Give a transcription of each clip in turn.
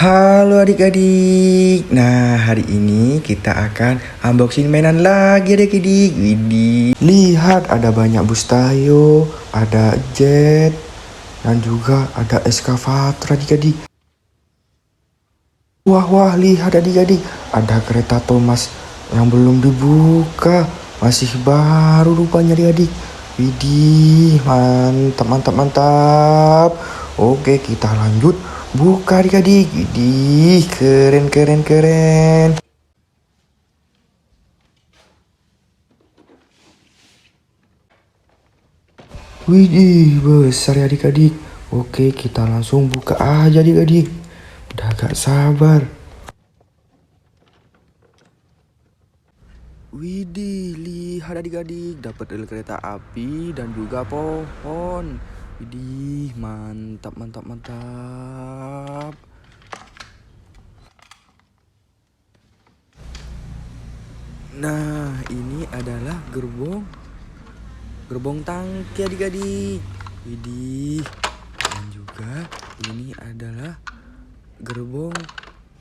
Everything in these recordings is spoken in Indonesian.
Halo adik-adik. Nah, hari ini kita akan unboxing mainan lagi adik-adik. Widih. Lihat, ada banyak bus Tayo, ada jet, dan juga ada eskavator adik-adik. Wah, lihat adik-adik. Ada kereta Thomas yang belum dibuka. Masih baru rupanya adik-adik. Widih, mantap. Oke, kita lanjut buka adik-adik. Widih, keren. Widih, besar ya adik-adik. Oke, kita langsung buka aja adik-adik. Udah gak sabar. Widih, lihat adik-adik, dapat rel kereta api dan juga pohon. Widih, mantap. Nah, ini adalah gerbong tangki adik-adik. Widih, dan juga ini adalah gerbong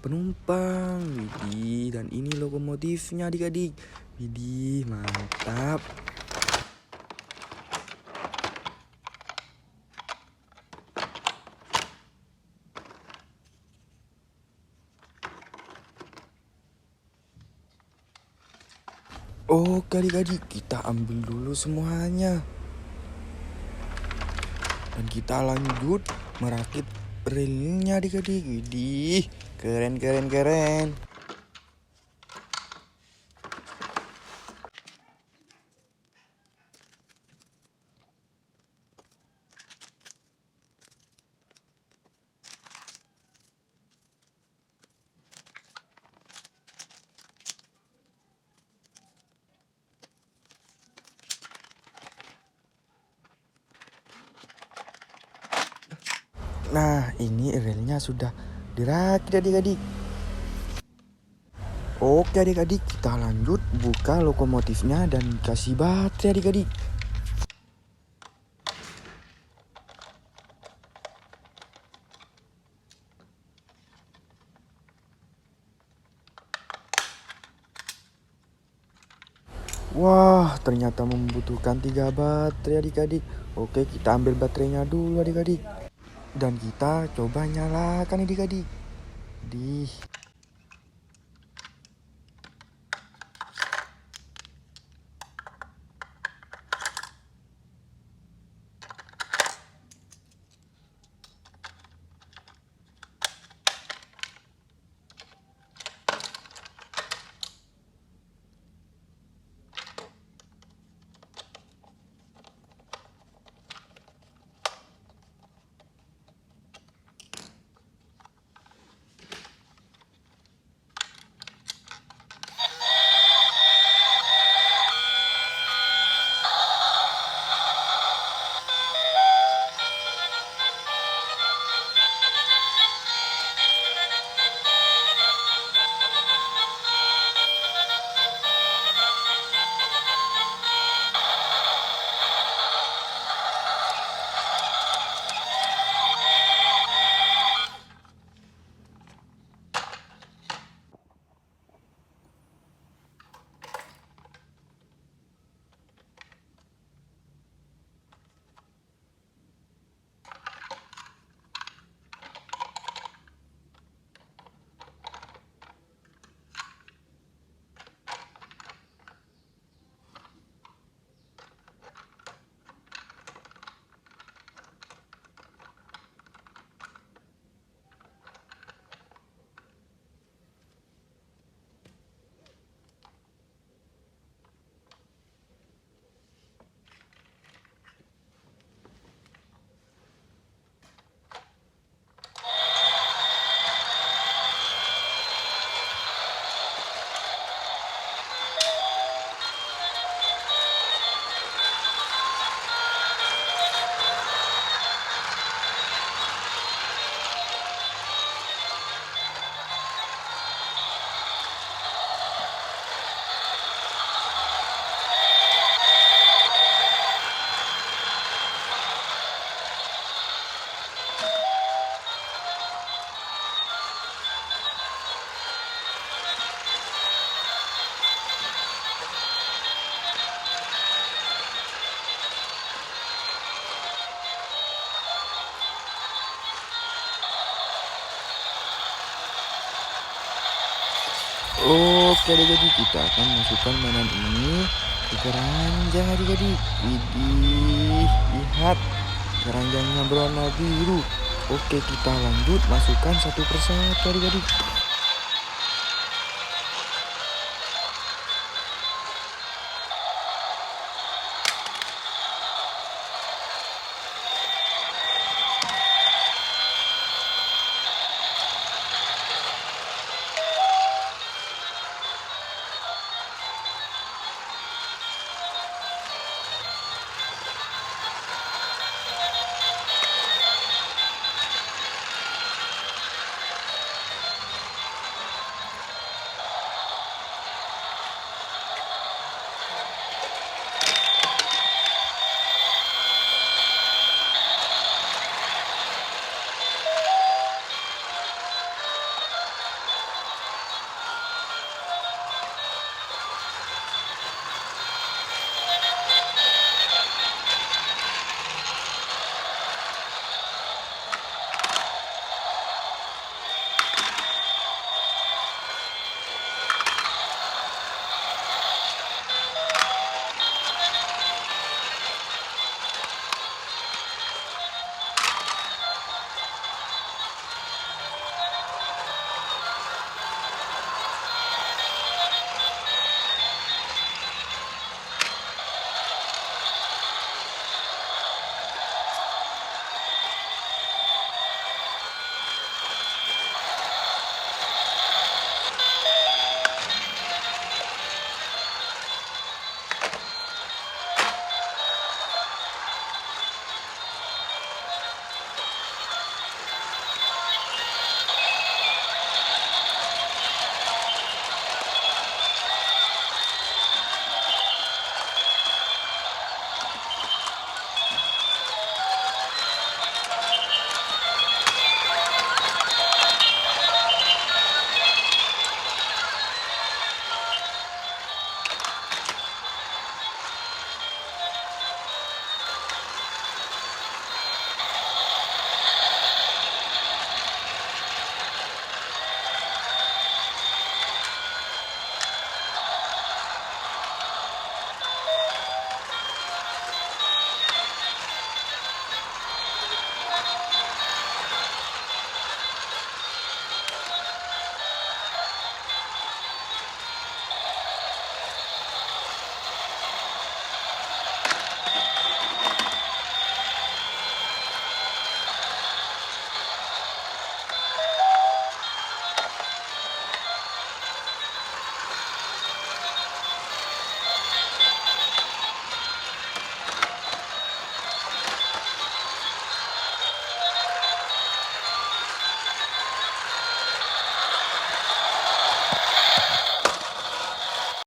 penumpang. Widih, dan ini lokomotifnya adik-adik. Widih, mantap. Oke adik-adik, kita ambil dulu semuanya. Dan kita lanjut merakit relnya adik-adik. Widih, keren. Nah, ini relnya sudah dirakit adik-adik. Oke adik-adik, kita lanjut buka lokomotifnya dan kasih baterai adik-adik. Wah, ternyata membutuhkan 3 baterai adik-adik. Oke, kita ambil baterainya dulu adik-adik. Dan kita coba nyalakan adik-adik. Di Oke adik-adik, kita akan masukkan mainan ini ke keranjang adik-adik. Widih, lihat keranjangnya berwarna biru. Oke, kita lanjut masukkan satu persatu adik-adik.